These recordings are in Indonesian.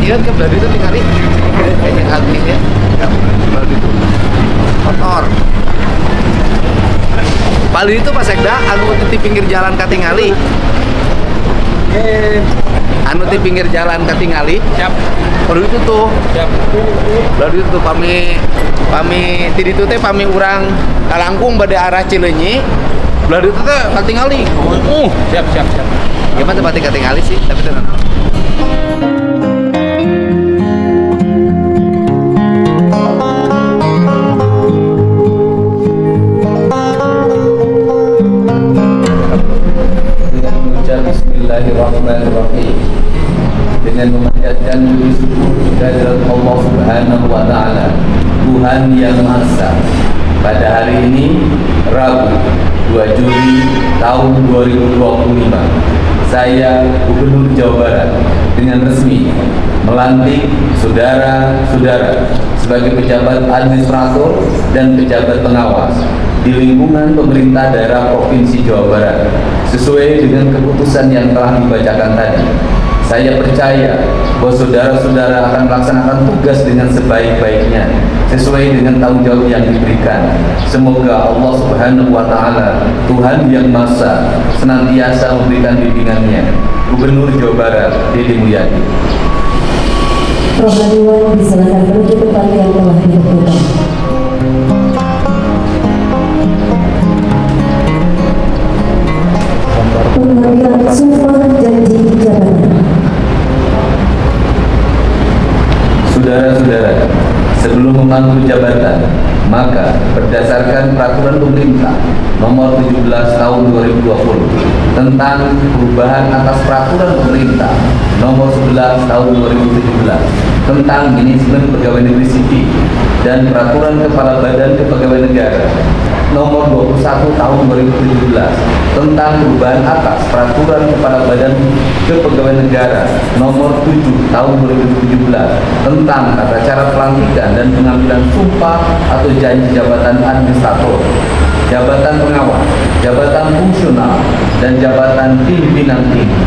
Ingat ke Bali itu tinggali kayaknya kali ya. Bali itu kotor. Bali itu pas sekda anu di pinggir jalan katingali. Anu di pinggir jalan katingali. Siap. Baru itu tuh. Siap. Baru itu tuh pami tadi itu teh pami urang kalangkung pada arah Cileunyi. Baru itu teh katingali. Siap. Gimana tempatnya katingali sih? Tapi tenang. Bismillahirrahmanirrahim. Dengan memanjatkan puji syukur kehadirat Allah Subhanahu wa taala, Tuhan yang Maha Esa. Pada hari ini Rabu 2 Juli tahun 2025, saya Gubernur Jawa Barat dengan resmi melantik saudara-saudara sebagai pejabat administrator dan pejabat pengawas di lingkungan pemerintah daerah Provinsi Jawa Barat sesuai dengan keputusan yang telah dibacakan tadi. Saya percaya bahwa saudara-saudara akan melaksanakan tugas dengan sebaik-baiknya sesuai dengan tanggung jawab yang diberikan. Semoga Allah Subhanahu wa taala, Tuhan yang Maha Esa, senantiasa memberikan bimbingannya. Gubernur Jawa Barat Deddy Mulyadi. Rohaniwan disilakan menuju tempat yang telah ditentukan. Pengambilan sumpah janji jabatan. Saudara-saudara, sebelum memanggul jabatan, maka berdasarkan peraturan pemerintah nomor 17 tahun 2020 tentang perubahan atas peraturan pemerintah nomor 11 tahun 2017 tentang manajemen pegawai negeri sipil dan peraturan kepala badan kepegawaian negara nomor 21 tahun 2017 tentang perubahan atas peraturan kepala badan kepegawaian negara nomor 7 tahun 2017 tentang tata cara pelantikan dan pengambilan sumpah atau janji jabatan administrator, jabatan pengawas, jabatan fungsional, dan jabatan pimpinan tinggi,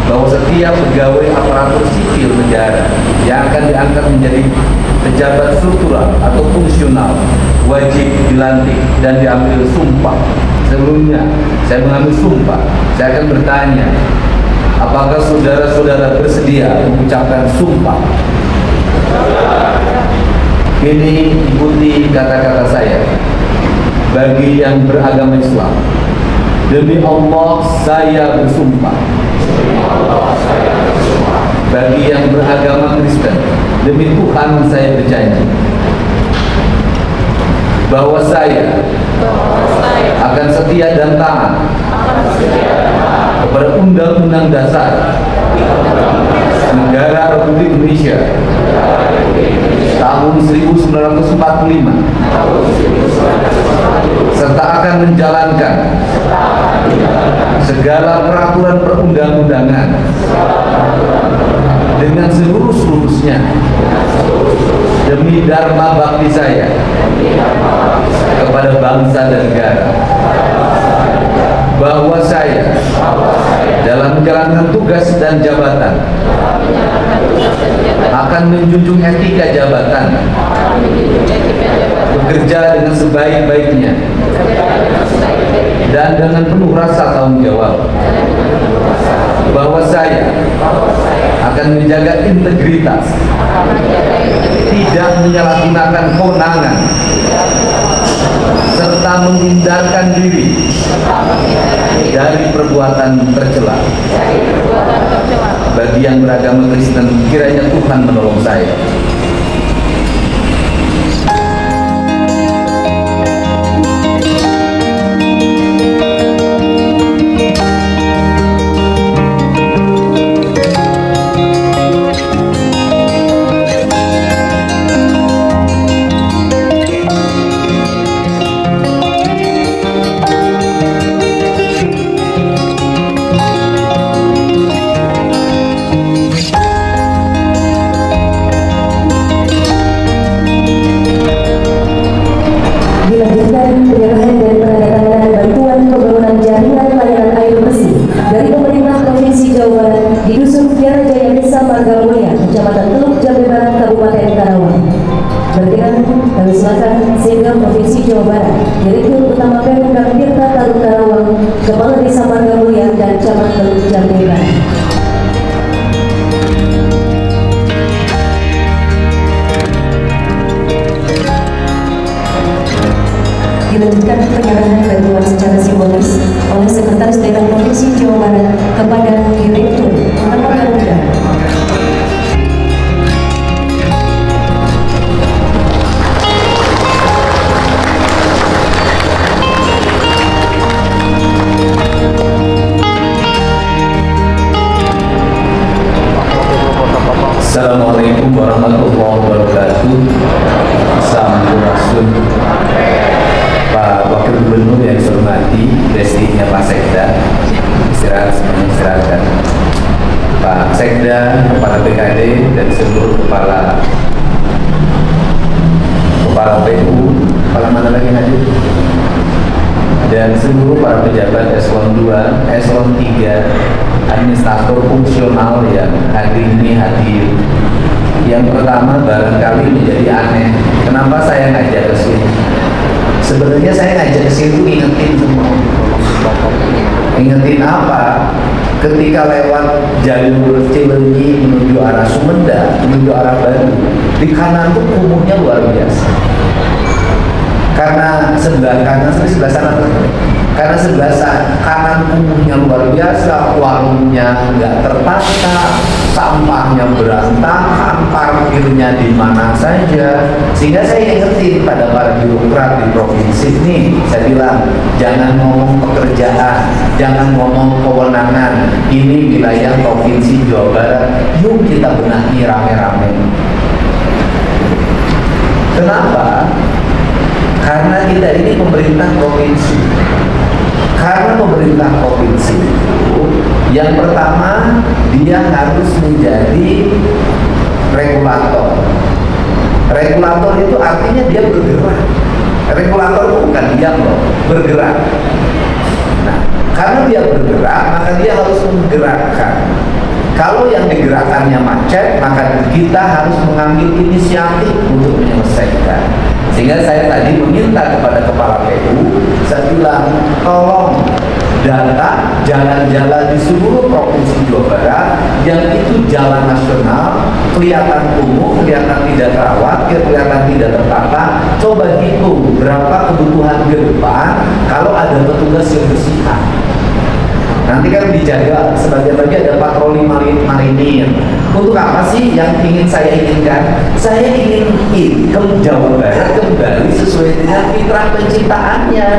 bahwa setiap pegawai aparatur sipil negara yang akan diangkat menjadi pejabat struktural atau fungsional wajib dilantik dan diambil sumpah. Sebelumnya saya mengambil sumpah, saya akan bertanya, apakah saudara-saudara bersedia mengucapkan sumpah? Ini ikuti kata-kata saya. Bagi yang beragama Islam, demi Allah saya bersumpah. Bagi yang beragama Kristen, demi Tuhan saya berjanji bahwa saya akan setia dan taat kepada Undang-Undang Dasar Negara Republik Indonesia tahun 1945 serta akan menjalankan segala peraturan perundang-undangan dengan seluruh-seluruhnya demi dharma bakti saya kepada bangsa dan negara, bahwa saya dalam menjalankan tugas dan jabatan akan menjunjung etika jabatan, bekerja dengan sebaik-baiknya dan dengan penuh rasa tanggung jawab, bahwa saya akan menjaga integritas, tidak menyalahgunakan kewenangan, serta menghindarkan diri dari perbuatan tercela. Bagi yang beragama Kristen, kiranya Tuhan menolong saya. Mulia, Kecamatan Teluk Jambe Barat, Kabupaten Karawang. Berkenan kami silakan Sekda Provinsi Jawa Barat, Direktur Utama Pemda Tirta Taluk Karawang, Kepala Desa Marga Mulia dan Camat Teluk Jambe Barat. Dilanjutkan penyerahan bantuan secara simbolis oleh Sekretaris Daerah Provinsi Jawa Barat kepada Direktur Utama Pemda. Assalamualaikum warahmatullahi wabarakatuh. Sampurasun. Pak Wakil Gubernur yang saya hormati, Destinya Pak Sekda, istirahat semuanya, istirahatkan. Pak Sekda, Kepala BKD dan seluruh kepala PU, kepala mana lagi hadir, dan seluruh para pejabat eselon 2, eselon 3, administrator fungsional yang hari ini hadir. Yang pertama, barangkali menjadi aneh, kenapa saya ngajak ke sini? Sebenarnya saya ngajak ke sini ngingetin semua. Ngingetin apa? Ketika lewat jalur Cileunyi menuju arah Sumenda, menuju arah Bandung, di kanan tuh kumuhnya luar biasa. Karena sebelah kanan, sebelah sana, karena sebelah kanan kumuhnya luar biasa, warungnya nggak tertata, sampahnya berantakan, parkirnya di mana saja. Sehingga saya ingetin pada para birokrat di provinsi ini, saya bilang jangan ngomong pekerjaan, jangan ngomong kewenangan, ini wilayah provinsi Jawa Barat, yuk kita benahi rame-rame. Kenapa? Karena kita ini pemerintah provinsi. Karena pemerintah provinsi itu, yang pertama dia harus menjadi regulator. Regulator itu artinya dia bergerak. Regulator itu bukan diam loh, bergerak. Nah, karena dia bergerak, maka dia harus menggerakkan. Kalau yang digerakkannya macet, maka kita harus mengambil inisiatif untuk menyelesaikan. Sehingga saya tadi meminta kepada Kepala PU, saya bilang, tolong data jalan-jalan di seluruh provinsi Jawa Barat yang itu jalan nasional, kelihatan kumuh, kelihatan tidak terawat, kelihatan tidak tertata, coba hitung berapa kebutuhan ke depan kalau ada petugas yang bersihkan. Nanti kan dijaga, sebagian lagi ada patroli marinir. Untuk apa sih yang ingin saya inginkan? Saya ingin Jawa Barat kembali sesuai dengan fitrah penciptaannya.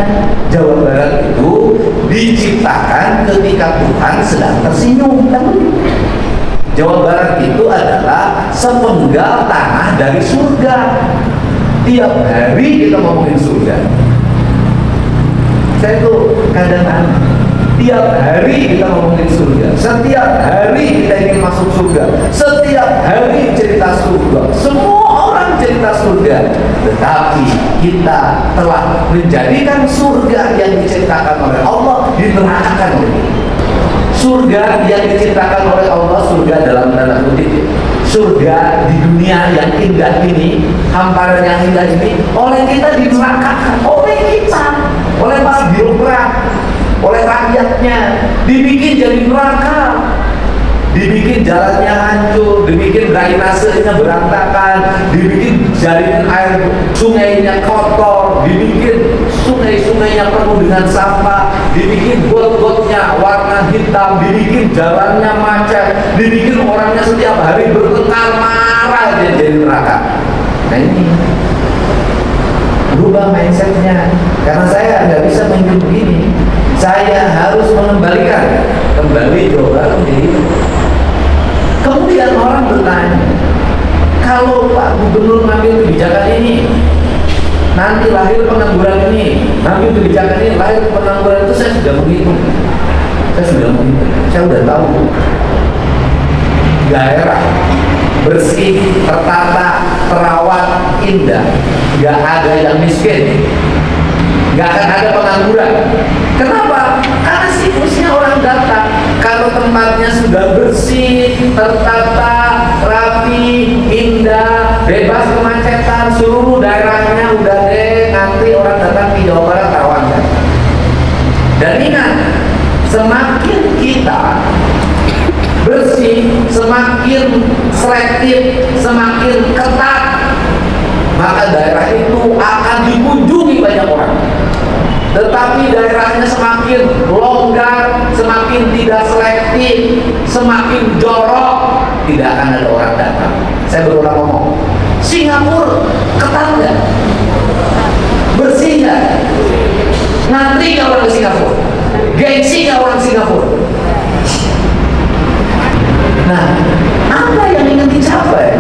Jawa Barat itu diciptakan ketika Tuhan sedang tersenyum. Jawa Barat itu adalah sepenggal tanah dari surga. Tiap hari kita ngomongin surga. Saya tuh kadang-kadang tiap hari kita ngomongin surga, setiap hari kita ingin masuk surga, setiap hari cerita surga, semua orang cerita surga. Tetapi kita telah menjadikan surga yang diciptakan oleh Allah dinerakakan oleh kita. Surga yang diciptakan oleh Allah, surga dalam tanda kutip, surga di dunia yang indah ini, hamparan yang indah ini, oleh kita dinerakakan, oleh kita, oleh para birokrat, oleh rakyatnya, dibikin jadi neraka, dibikin jalannya hancur, dibikin drainasenya berantakan, dibikin jaringan air sungainya kotor, dibikin sungai-sungainya penuh dengan sampah, dibikin got-gotnya warna hitam, dibikin jalannya macet, dibikin orangnya setiap hari bertengkar marah, dia jadi neraka. Nah ini berubah mindsetnya, karena saya nggak bisa hidup begini. Saya harus mengembalikan kembali Jawa Barat menjadi. Kemudian orang bertanya, kalau Pak Gubernur ngambil kebijakan ini, nanti lahir pengangguran ini, ngambil kebijakan ini, lahir pengangguran itu, saya sudah menghitung. Saya sudah tahu. Daerah bersih, tertata, terawat, indah, nggak ada yang miskin, nggak akan ada pengangguran. Kenapa? Karena siklusnya orang datang. Kalau tempatnya sudah bersih, tertata, semakin selektif, semakin ketat, maka daerah itu akan dikunjungi banyak orang. Tetapi daerahnya semakin longgar, semakin tidak selektif, semakin jorok, tidak akan ada orang datang. Saya berulang ngomong, Singapura ketat nggak? Bersih nggak? Ngantri nggak orang ke Singapura? Gengsi nggak orang Singapura? Nah, apa yang ingin dicapai?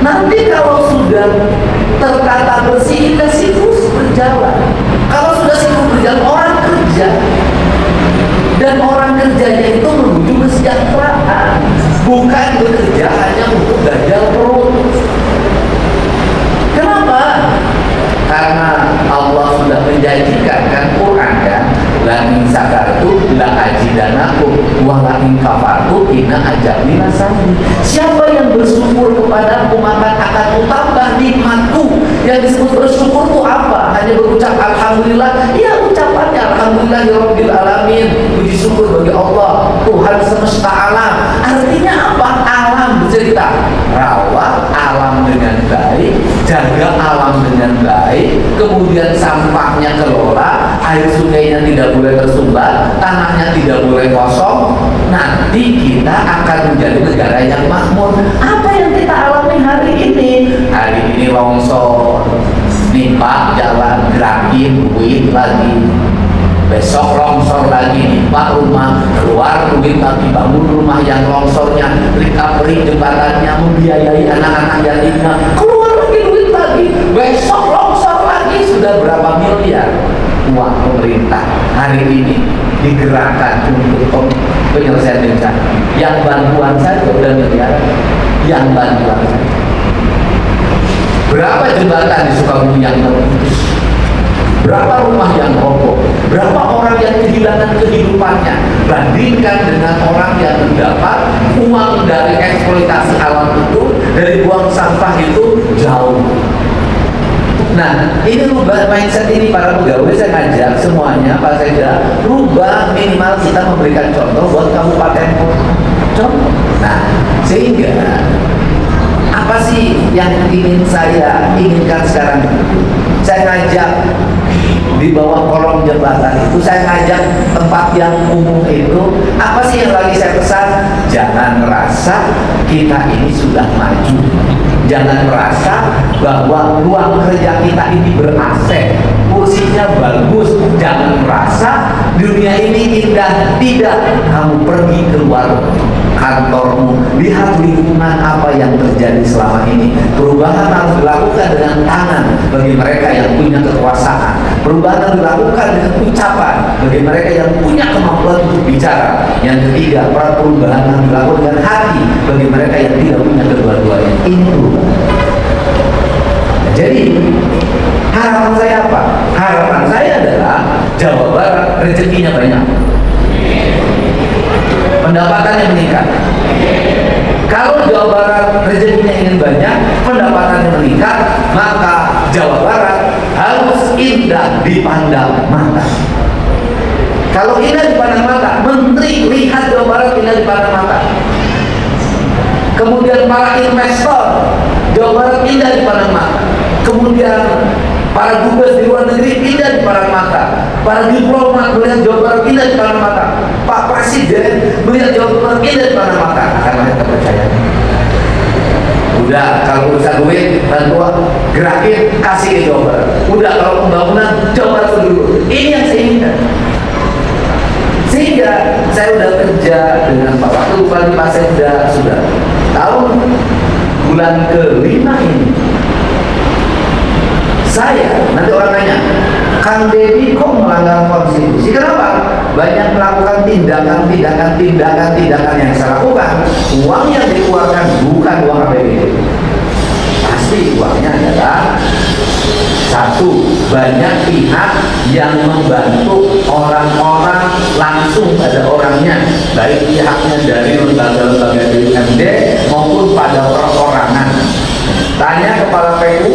Nanti kalau sudah tertata bersih, kita siklus berjalan. Kalau sudah siklus berjalan, orang kerja, dan orang kerjanya itu menuju kesejahteraan, bukan bekerja hanya untuk ganjal perut. Kenapa? Karena Allah sudah menjanjikan, kan Quran kan, la in sakartu la ajidanakum wa la in kafartu inna azabi lasadid. Siapa yang bersyukur kepadaku maka akan kutambah nikmatku. Yang disebut bersyukur itu apa? Hanya berucap alhamdulillah. Ya, ucapannya alhamdulillahirabbil alamin. Puji syukur bagi Allah, Tuhan semesta alam. Artinya apa? Alam bercerita. Rawat alam dengan baik, jaga alam dengan baik, kemudian sampahnya kelola, air sungainya tidak boleh tersumbat, tanahnya tidak boleh kosong. Nanti kita akan menjadi negara yang makmur. Apa yang kita alami hari ini? Hari ini longsor, nimpa jalan, gerakin, duit lagi. Besok longsor lagi, nimpa rumah, keluar duit lagi, bangun rumah yang longsornya, recovery jembatannya, membiayai anak-anak yatimnya, keluar lagi duit lagi. Besok longsor lagi, sudah berapa miliar uang pemerintah hari ini digerakkan untuk penyelesaian bencana. Yang bantuan saja udah miliar, yang bantuan saja. Berapa jembatan di Sukabumi yang terputus? Berapa rumah yang roboh? Berapa orang yang kehilangan kehidupannya? Bandingkan dengan orang yang mendapat uang dari eksploitasi alam itu, dari buang sampah itu jauh. Nah, ini rubah mindset ini para pegawai. Saya ngajak semuanya, Pak Sekda, rubah, minimal kita memberikan contoh buat kabupaten contoh. Nah, sehingga apa sih yang ingin saya inginkan sekarang? Saya ngajak di bawah kolong jembatan itu, saya ngajak tempat yang umum itu, apa sih yang lagi saya pesan? Jangan merasa kita ini sudah maju. Jangan merasa bahwa ruang kerja kita ini ber-AC, kursinya bagus. Jangan merasa dunia ini indah. Tidak. Kamu pergi keluar kantormu, lihat lingkungan apa yang terjadi selama ini. Perubahan harus dilakukan dengan tangan bagi mereka yang punya kekuasaan. Perubahan harus dilakukan dengan ucapan bagi mereka yang punya kemampuan untuk bicara. Yang ketiga, perubahan harus dilakukan dengan hati bagi mereka yang tidak punya kedua-duanya. Ini perubahan. Jadi harapan saya apa? Harapan saya adalah Jawa Barat rezekinya banyak, pendapatannya meningkat. Kalau Jawa Barat rezekinya ingin banyak, pendapatannya meningkat, maka Jawa Barat harus indah dipandang mata. Kalau indah dipandang mata, menteri lihat Jawa Barat indah dipandang mata. Kemudian para investor, Jawa Barat indah dipandang mata. Kemudian para dubes di luar negeri indah dipandang mata. Para diplomat melihat Jawa Barat indah dipandang mata. Pak Presiden melihat Jawa Barat indah dipandang mata. Akan banyak kepercayaan. Udah, kalau urusan duit, bantuan, gerakin, kasih ke Jawa Barat. Udah, kalau pembangunan, Jawa Barat dulu. Ini yang saya inginkan. Sehingga saya udah kerja dengan Pak Wakil Bupati Pak Sekda sudah tahun bulan ke-5 ini. Saya, nanti orang nanya, Kang Deddy kok melanggar konstitusi? Kenapa? Banyak melakukan tindakan yang saya lakukan. Uang yang dikeluarkan bukan uang APBD. Pasti uangnya adalah satu, banyak pihak yang membantu orang-orang langsung pada orangnya, baik pihaknya dari lembaga-lembaga BUMD maupun pada perorangan. Tanya kepala PU,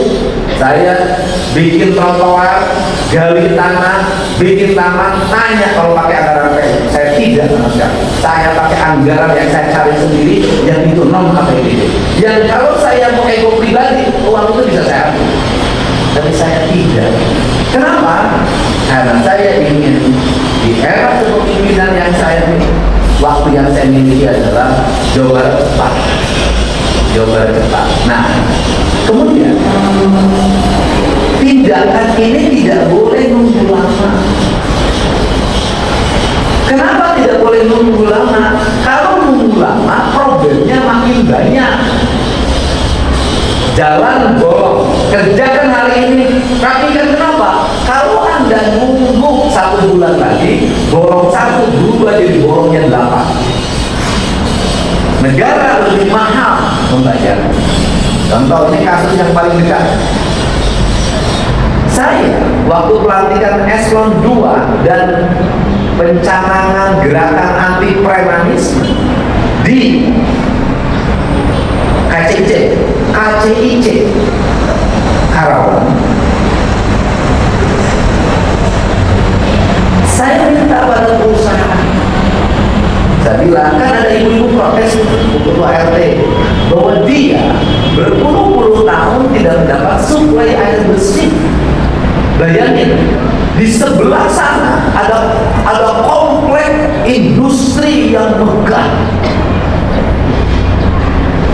saya bikin trotoar, gali tanah, bikin taman, tanya kalau pakai anggaran PU. Saya tidak sama sekali. Saya pakai anggaran yang saya cari sendiri, yang itu non APBD. Yang kalau saya mau ego pribadi, uang itu bisa saya ambil. Tapi saya tidak. Kenapa? Karena saya ingin di era kepemimpinan yang saya miliki, waktu yang saya miliki adalah Jawa Barat cepat. Jawa Barat cepat. Nah, kemudian tindakan ini tidak boleh nunggu lama. Kenapa tidak boleh nunggu lama? Kalau nunggu lama, problemnya makin banyak. Jalan bolong, kerjakan hari ini. Tapi kan kenapa? Kalau Anda nunggu 1 bulan lagi, bolong 1 berubah jadi bolongnya 8. Negara lebih mahal membayar. Contoh ini kasus yang paling dekat. Saya waktu pelantikan eselon 2 dan pencanangan gerakan anti premanisme di KCIC Karawang, saya minta pada perusahaan, saya bilang, kan ada ibu-ibu protes ketua RT bahwa dia berpuluh-puluh tahun tidak mendapat suplai air bersih. Bayangin, di sebelah sana ada komplek industri yang megah,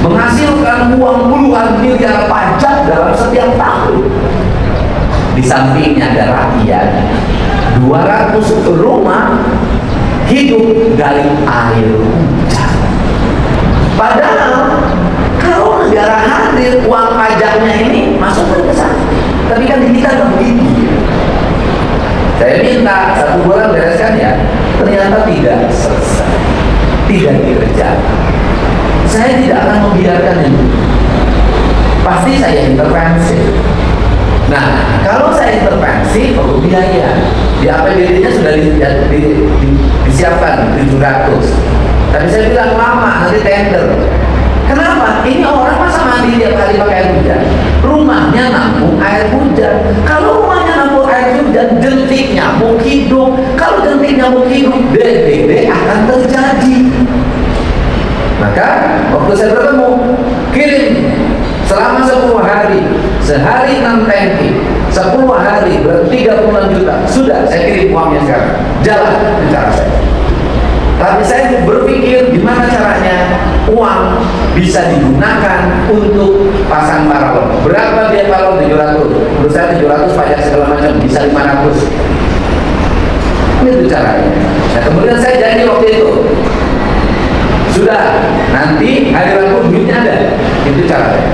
menghasilkan uang puluhan miliar pajak dalam setiap tahun. Di sampingnya ada rakyat, 200 rumah hidup dari air hujan. Padahal kalau negara hadir, uang pajaknya ini masuk ke sana. Tapi kan di kita nggak begitu. Saya minta 1 bulan bereskan ya, ternyata tidak selesai, tidak dikerjakan. Saya tidak akan membiarkan itu. Pasti saya intervensi. Nah, kalau saya intervensi perlu biaya. Di APBD-nya sudah disiapkan 700. Tapi saya bilang lama, nanti tender. Kenapa? Ini orang masa mandi tiap hari pakai air hujan. Rumahnya nampung air hujan. Kalau rumahnya nampung air hujan, jentik nyamuk hidup. Kalau jentik nyamuk hidup, DBD akan terjadi. Maka waktu saya bertemu, kirim selama 10 hari, sehari 6 tangki, 10 hari berarti 36 juta. Sudah, saya kirim uangnya sekarang. Jalan cara saya. Tapi saya berpikir gimana caranya uang bisa digunakan untuk pasang paralon. Berapa biaya paralon? 700. Menurut saya 700 pajak segala macam bisa 500. Itu caranya. Nah, kemudian saya janji waktu itu, sudah, nanti hari Rabu duitnya ada. Itu caranya.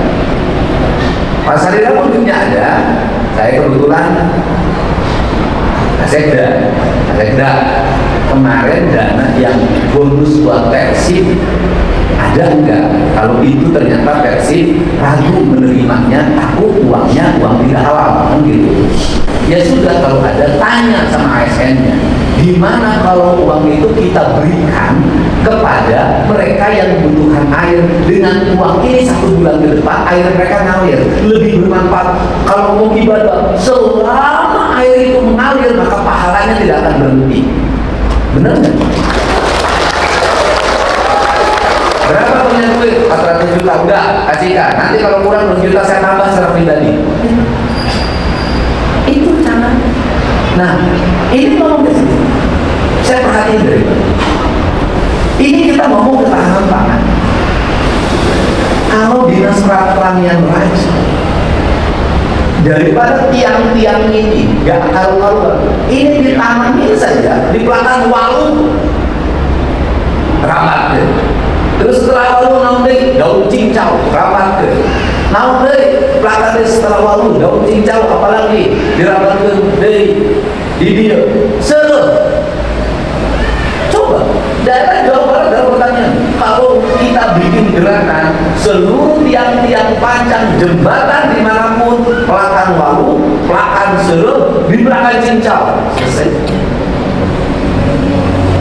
Pas hari Rabu duitnya ada, saya kebetulan Sekda kemarin dana yang bonus buat Persib ada enggak? Kalau itu ternyata Persib ragu menerimanya, takut uangnya uang tidak halal, kan gitu. Ya sudah, kalau ada tanya sama ASN-nya, gimana kalau uang itu kita berikan kepada mereka yang membutuhkan air. Dengan uang ini 1 bulan ke depan air mereka ngalir, lebih bermanfaat. Kalau mau ibadah, selama air itu mengalir maka pahalanya tidak akan berhenti. Benar nggak? Berapa punya duit? 400 juta, udah kasihkan. Nanti kalau kurang 2 juta saya tambah secara pribadi. Itu cara. Nah, ini ngomong ke sini. Saya perhatiin dari mana? Ini kita ngomong ketahanan pangan. Kalau dinas pertanian rajin, daripada tiang-tiang ini gak karu-karuan, ini ditanamin saja di belakang walung, rapat deh. Terus setelah walung nanti daun cincau, rapat deh. Nanti belakang setelah walung daun cincau, apalagi dirapatkan di dia seluruh. Coba daerah Jawa Barat dalam pertanyaan, kalau kita bikin gerakan seluruh tiang-tiang panjang jembatan dimanapun, pelakan walu, pelakan seluruh di belakang cincau, selesai.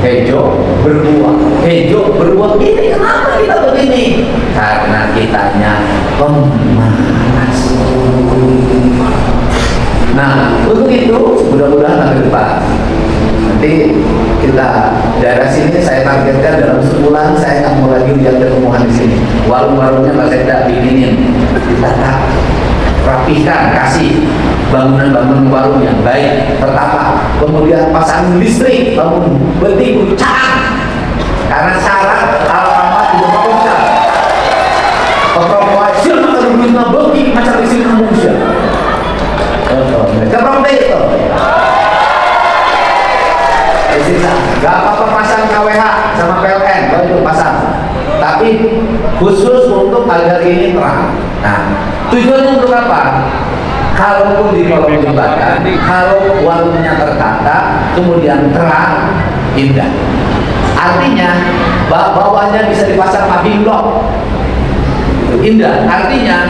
Hejo berbuah. Ini kenapa kita begini? Karena kitanya pemanas. Nah, untuk itu mudah-mudahan ke depan nanti kita daerah sini saya targetkan dalam sebulan saya akan mulai lagi lihat ketemuan di sini. Warung-warungnya Pak Sekda bikinin, kita rapikan, kasih bangunan-bangunan warung yang baik, tertata, kemudian pasang listrik, bangun beting, cacat, karena syarat alamat itu manusia. Perempuan siapa terlalu nabegi macam istri manusia. Kepromte itu. Gak apa-apa pasang KWH sama PLN, kalau itu pasang. Tapi khusus untuk agar ini terang. Nah, tujuannya untuk apa? Kalaupun di kolong jembatan, kalau warungnya tertata, kemudian terang, indah. Artinya bawahnya bisa dipasang paving block. Indah. Artinya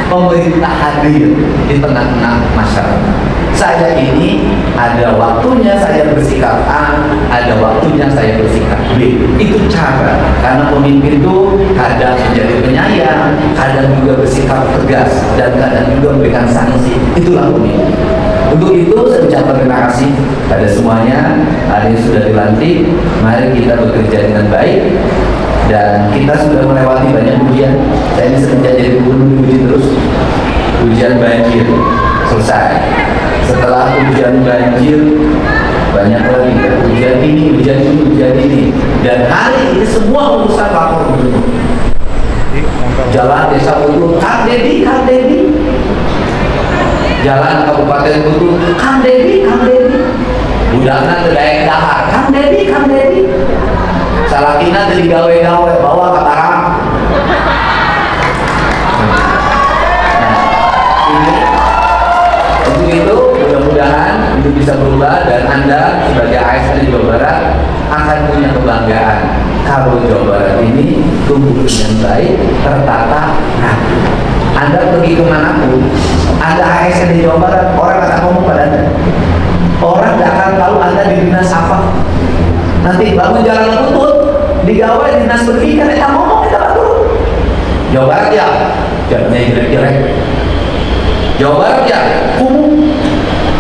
pemerintah hadir di tengah-tengah masyarakat. Saya ini ada waktunya saya bersikap A, ada waktunya saya bersikap B. Itu cara, karena pemimpin itu kadang menjadi penyayang, kadang juga bersikap tegas, dan kadang juga memberikan sanksi. Itulah pemimpin. Untuk itu saya ucapkan terima kasih pada semuanya. Hari ini sudah dilantik, mari kita bekerja dengan baik. Dan kita sudah melewati banyak ujian. Saya ini semenjak jadi gubernur diuji terus. Ujian banjir selesai. Setelah ujian banjir banyak lagi ujian ini, ujian ini, ujian ini. Dan hari ini semua urusan lapor gubernur. Jalan desa Butuh, Kang Dedi, Kang Dedi. Jalan Kabupaten Butuh, Kang Dedi, Kang Dedi. Budakna ke daerah dahar, Kang Dedi, Kang Dedi. Salakina dari gawe-gawe bawa ke tarang. Ini untuk itu mudah-mudahan itu bisa berubah dan Anda sebagai ASN di Jawa Barat akan punya kebanggaan kalau Jawa Barat ini tumbuh dengan baik, tertata, rapi. Anda pergi kemanapun, Anda ASN di Jawa Barat, orang akan ngomong pada Anda. Orang tidak akan tahu Anda di dinas apa. Nanti bangun jalan putut, digawai dinas pendidikan, kita ngomong, kita turun. Jawa Barat ya, jalannya jelek-jelek. Jawa Barat ya, kumuh.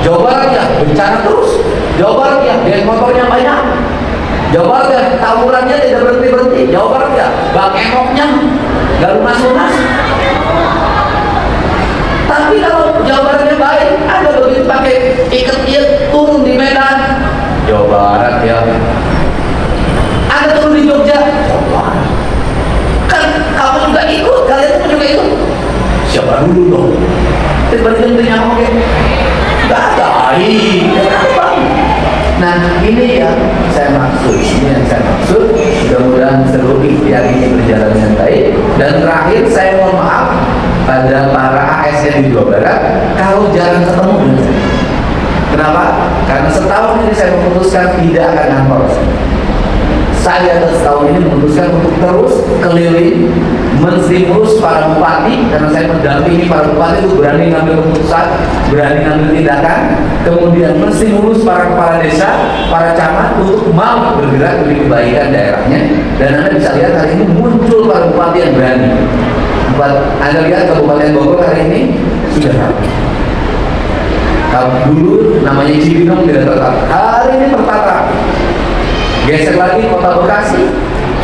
Jawa Barat ya, bencana terus. Jawa Barat ya, geng motornya banyak. Jawa Barat ya, tawurannya tidak berhenti-berhenti. Jawa Barat ya, bang emoknya gak lunas-lunas. Tapi kalau Jawa Baratnya baik, ada begitu pakai ikat dia turun di Medan. Jawa Barat ya. Anda turun di Jogja, kan kamu juga ikut, kalian pun juga ikut. Siapa dulu dong? Tiba-tiba nyamuk ya, nggak ada. Nah ini yang saya maksud, mudah-mudahan seluruh ikhtiar ini berjalan dengan baik. Dan terakhir saya mohon maaf pada para ASN di Jawa Barat kalau jarang ketemu dengan saya. Kenapa? Karena setahun ini saya memutuskan tidak akan ngantor. Saya setahun ini memutuskan untuk terus keliling menstimulus para bupati, karena saya mendampingi para bupati itu berani ngambil keputusan, berani ngambil tindakan, kemudian menstimulus para kepala desa, para camat untuk mau bergerak demi kebaikan daerahnya. Dan Anda bisa lihat hari ini muncul para bupati yang berani. Anda lihat Kabupaten Bogor hari ini sudah rapi. Kalau dulu namanya Cibinong tidak tertata, hari ini tertata. Geser lagi Kota Bekasi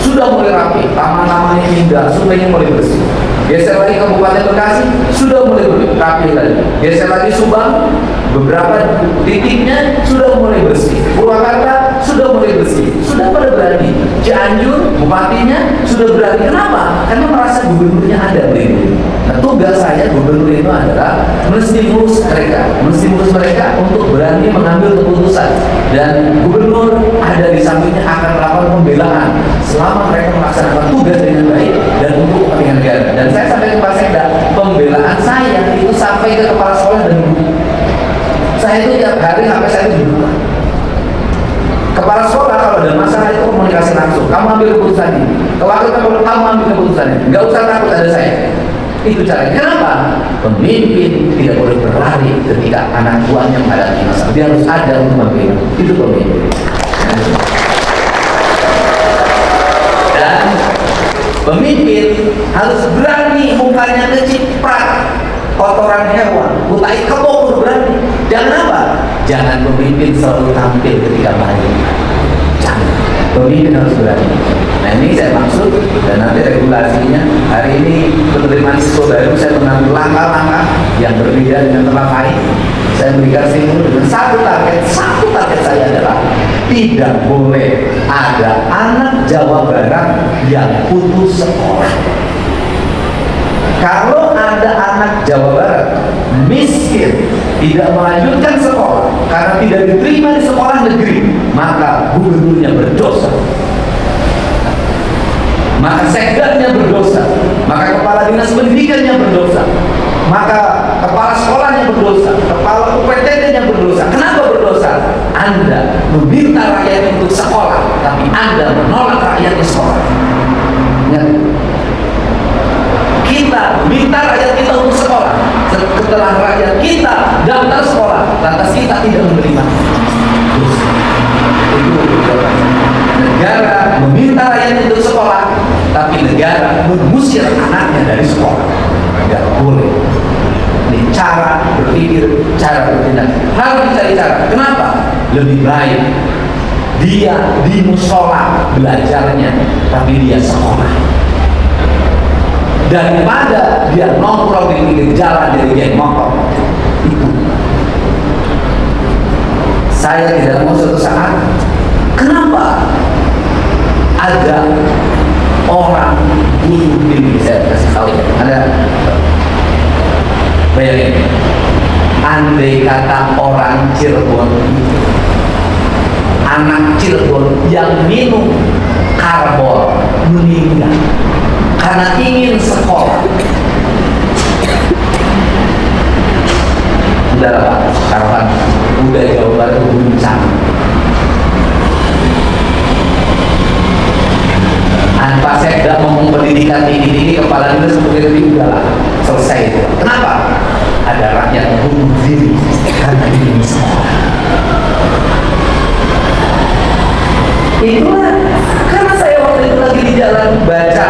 sudah mulai rapi, taman-tamannya indah, sungainya mulai bersih. Geser lagi Kabupaten Bekasi sudah mulai rapi lagi. Geser lagi Subang, beberapa titiknya sudah mulai bersih. Purwakarta sudah mulai bersih, sudah pada berani. Cianjur, bupatinya sudah berani. Kenapa? Karena merasa gubernurnya ada begitu. Nah, tugas saya gubernur itu adalah menstimulus mereka untuk berani mengambil keputusan. Dan gubernur ada di sampingnya akan melakukan pembelaan selama mereka melaksanakan tugas dengan baik dan untuk kepentingan negara. Dan saya sampai ke Pak Sekda, pembelaan saya itu sampai ke kepala sekolah dan guru. Saya itu tiap hari sampai saya itu dibuka. Kepala sekolah kalau ada masalah itu komunikasi langsung. Kamu ambil keputusan ini. Kalau kamu ambil keputusan ini, nggak usah takut ada saya. Itu caranya. Kenapa? Pemimpin tidak boleh berlari ketika anak buahnya menghadapi masalah. Dia harus ada untuk membela. Itu pemimpin. Dan pemimpin harus berani, mukanya keciprat kotoran hewan, utai kebok berani. pemimpin selalu tampil ketika baik. Jangan. Pemimpin harus berani. Nah ini saya maksud, dan nanti regulasinya hari ini penerimaan siswa baru saya mengambil langkah-langkah yang berbeda dengan tempat lain. Saya berikan stimulus dengan satu target saya adalah tidak boleh ada anak Jawa Barat yang putus sekolah. Kalau ada anak Jawa Barat miskin, tidak melanjutkan sekolah karena tidak diterima di sekolah negeri, maka gubernurnya berdosa, maka sekdanya berdosa, maka kepala dinas pendidikannya berdosa, maka kepala sekolahnya berdosa, kepala UPTD-nya berdosa. Kenapa berdosa? Anda meminta rakyat untuk sekolah, tapi Anda menolak rakyat di sekolah. Ingat, kita minta rakyat kita untuk sekolah, setelah rakyat kita daftar sekolah, lantas kita tidak menerima. Itu negara meminta rakyat untuk sekolah, tapi negara mengusir anaknya dari sekolah. Tidak boleh. Ini cara berpikir, cara bertindak. Harus dicari cara. Kenapa? Lebih baik dia di musola belajarnya, tapi dia sekolah, daripada dia nongkrong di pinggir jalan dari geng motor. Itu saya tidak mau suatu saat. Kenapa ada orang bunuh diri? Saya kasih tahu ya, ada. Bayangin, andai kata orang Cirebon, anak Cirebon yang minum karbol meninggal karena ingin sekolah. Udah Pak, harapan udah Jawa Barat guncang. Pas saya tidak ngomong pendidikan tinggi-tinggi, kepala dinas seperti itu udahlah selesai itu. Kenapa? Ada rakyat bunuh diri karena ingin sekolah. Itulah karena saya waktu itu lagi di jalan baca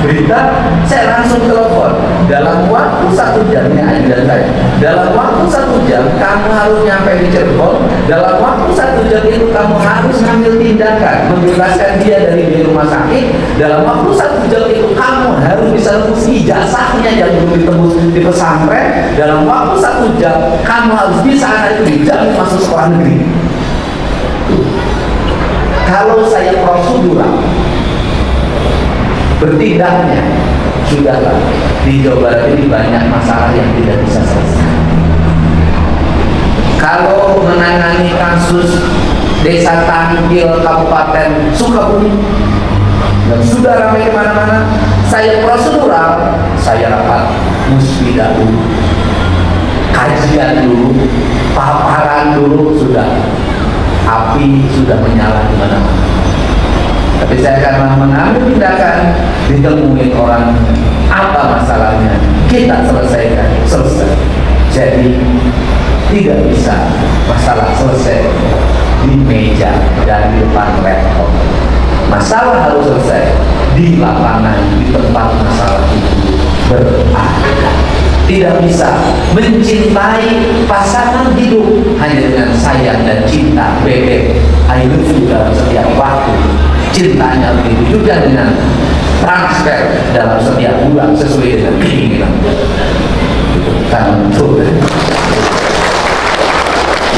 berita, saya langsung telepon. Dalam waktu 1 jam, ini ajudan saya, dalam waktu 1 jam kamu harus nyampe di Cirebon. Dalam waktu 1 jam itu kamu harus ngambil tindakan membebaskan dia dari di rumah sakit. Dalam waktu 1 jam itu kamu harus bisa tembus ijazahnya yang belum ditembus di pesantren. Dalam waktu 1 jam kamu harus bisa anak itu dijamin masuk sekolah negeri. Kalau saya prosedural bertindaknya, sudahlah, di Jawa Barat ini banyak masalah yang tidak bisa selesai. Kalau menangani kasus Desa Tangkil Kabupaten Sukabumi yang sudah ramai kemana-mana, saya prosedural, saya rapat musbidah dulu, kajian dulu, paparan dulu, sudah api sudah menyala di mana-mana. Tapi saya akan mengambil tindakan, ditemuin orang apa masalahnya, kita selesaikan, selesai. Jadi tidak bisa masalah selesai di meja dan di depan laptop. Masalah harus selesai di lapangan, di tempat masalah itu berada. Tidak bisa mencintai pasangan hidup hanya dengan sayang dan cinta bebek air dalam setiap waktu. Cintanya harus diwujudkan dengan transfer dalam setiap bulan sesuai dengan keinginan. Tentu.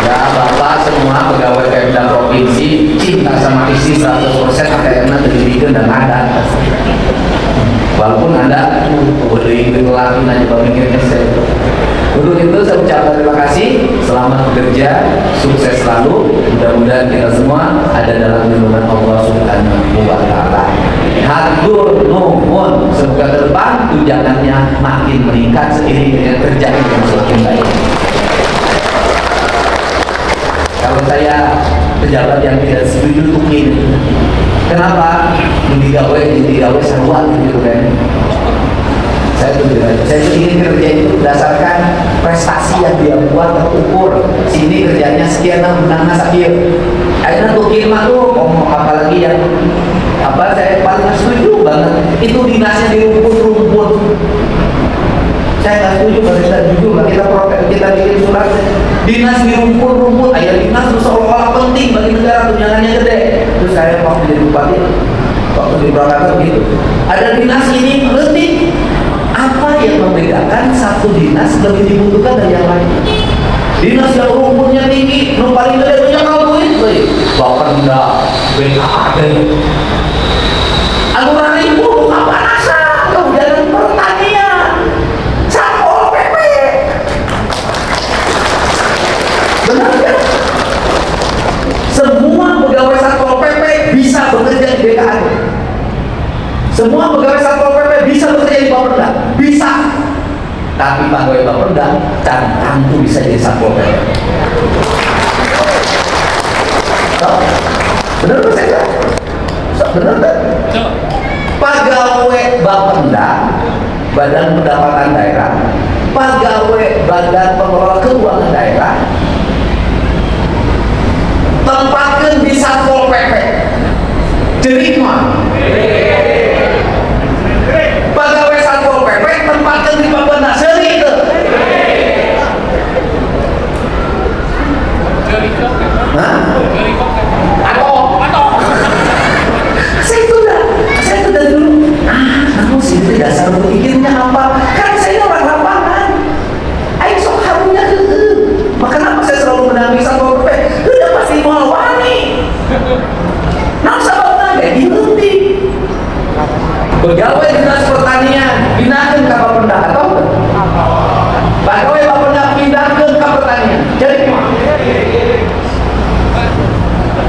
Ya Bapak semua pegawai Pemda Provinsi cinta sama istri 100%, akhirnya terjadikan dan ada. Walaupun Anda boleh ngelakuin aja mikirnya saya. Untuk itu saya ucapkan terima kasih, selamat bekerja, sukses selalu. Mudah-mudahan kita semua ada dalam lindungan Allah Subhanahu wa Ta'ala. Hatur nuhun, semoga ke depan tunjangannya makin meningkat seiring dengan kerja yang semakin baik. Kalau saya pejabat yang tidak setuju mungkin, kenapa? Digawe seruan gitu kan? Saya ingin kerja itu berdasarkan prestasi yang dia buat terukur. Sini kerjanya sekian, menangnya sekian. Akhirnya tuh kilma tuh ngomong apalagi yang apa saya paling setuju banget itu dinasnya di rumput. Saya nggak setuju kalau kita jujur lah, kita bikin surat Dinas di rumput-rumput, ayah dinas itu seolah-olah penting bagi negara, tunjangannya gede. Terus saya waktu jadi bupati, waktu di Purwakarta begitu. Ada dinas ini letih. Apa yang membedakan satu dinas lebih dibutuhkan dari yang lain? Dinas yang rumputnya tinggi, nu paling gede punya kau duit, Bapenda, BKAD. Aturan ribu, apa nasa? Kau jalan pertanian, Satpol PP. Benar kan? Semua pegawai Satpol PP bisa bekerja di BKAD. Semua pegawai Satpol PP bisa bekerja di Bapenda, bisa. Tapi pegawai Bapenda canggih itu bisa jadi Satpol PP. Benar kan saya? Benar kan? Pegawai Bapenda, Badan Pendapatan Daerah, pegawai Badan Pengelola Keuangan Daerah, tempatkan di Satpol PP. Jerikma. Pegawai Satpol PP tempatkan di Bapenda. Seri itu. Hah? Saya itu dari dulu. Kamu sih itu dasar berpikirnya apa? Kan saya orang lapangan. Ayo sok harunya maka kenapa saya selalu mendampingi Satpol PP? Udah pasti mau wani. Nah, sahabat naga diundi. Pegawai dinas pertanian pindahkan ke Bapenda atau pegawai Bapenda pindahkan ke pertanian. Jadi gimana?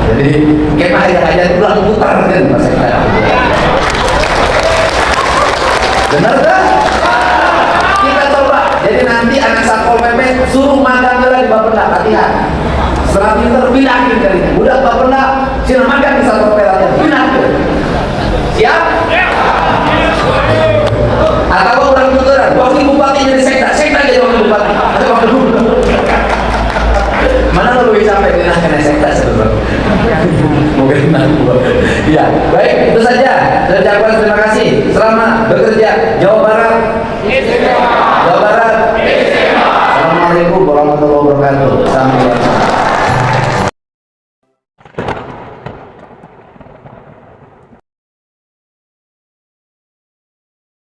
Jadi kemah yang aja pulang putar kan mas saya. Benar kan? Kita coba. Jadi nanti anak Satpol PP suruh makan dulu di Bapenda, latihan. Setelah pinter pindahin dari udah Bapenda sini makan di Satpol PP latihan. Pindahin. Siap? Atau orang putaran, wakil bupati jadi sekda jadi wakil bupati. Atau wakil bupati. Mana lo lebih capek dengan kena sekda sebenarnya? Mungkin nanti. Ya, baik itu saja. Saya ucapkan terima kasih. Selamat bekerja Jawa Barat.